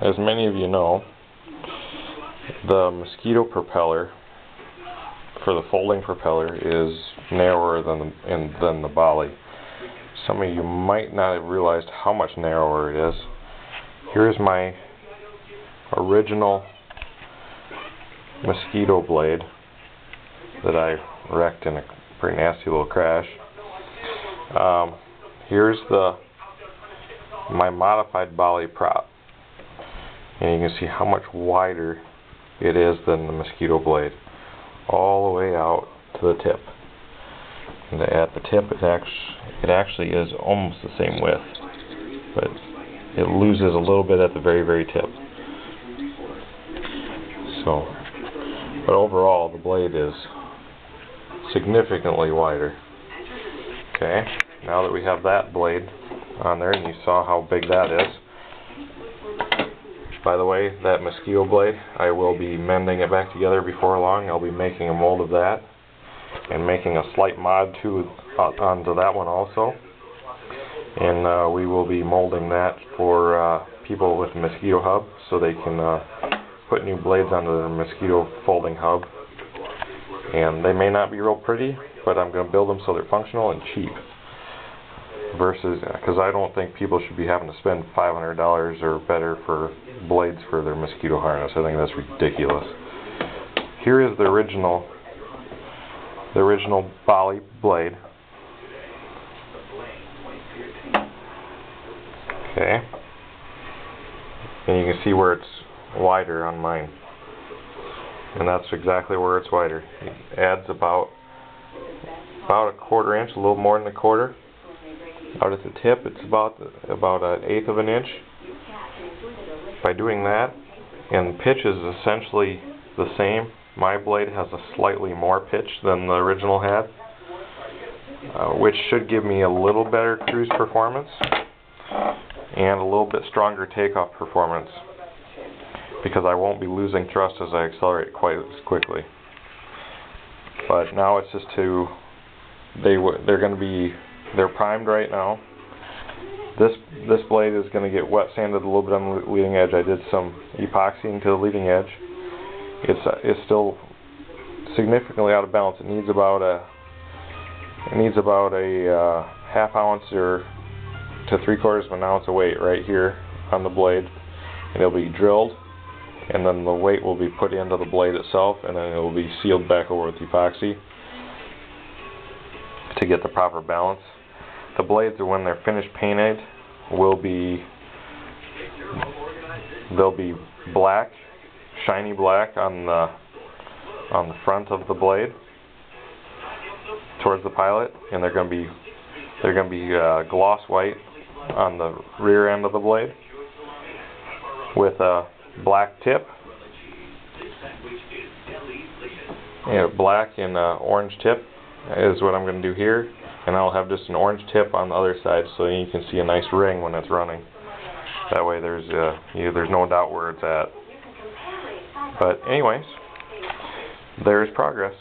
as many of you know, the Mosquito Propeller for the folding propeller is narrower than the Bali. Some of you might not have realized how much narrower it is. Here's my original Mosquito Blade that I wrecked in a pretty nasty little crash. Here's my modified Bali prop, and you can see how much wider it is than the Mosquito Blade, all the way out to the tip. And at the tip, it actually is almost the same width, but it loses a little bit at the very, very tip. So, but overall, the blade is significantly wider. Okay, now that we have that blade on there, and you saw how big that is. By the way, that Mosquito Blade, I will be mending it back together before long. I'll be making a mold of that and making a slight mod onto that one also. And we will be molding that for people with Mosquito Hub, so they can put new blades onto the Mosquito folding hub. And they may not be real pretty, but I'm going to build them so they're functional and cheap. Because I don't think people should be having to spend $500 or better for blades for their mosquito harness. I think that's ridiculous. Here is the original Bali Blade. Okay, and you can see where it's wider on mine, and that's exactly where it's wider. It adds about a quarter inch, a little more than a quarter. Out at the tip, it's about 1/8 of an inch. By doing that, and pitch is essentially the same. My blade has a slightly more pitch than the original had, which should give me a little better cruise performance and a little bit stronger takeoff performance, because I won't be losing thrust as I accelerate quite as quickly. But now it's just they're primed right now. This blade is going to get wet sanded a little bit on the leading edge. I did some epoxying to the leading edge. It's still significantly out of balance. It needs about a half ounce or to 3/4 of an ounce of weight right here on the blade, and it'll be drilled, and then the weight will be put into the blade itself, and then it will be sealed back over with epoxy to get the proper balance. The blades, when they're finished painted, they'll be black, shiny black on the front of the blade towards the pilot, and they're going to be gloss white on the rear end of the blade with a black tip, and black and orange tip is what I'm going to do here, and I'll have just an orange tip on the other side, so you can see a nice ring when it's running. That way there's no doubt where it's at. But anyways, there's progress.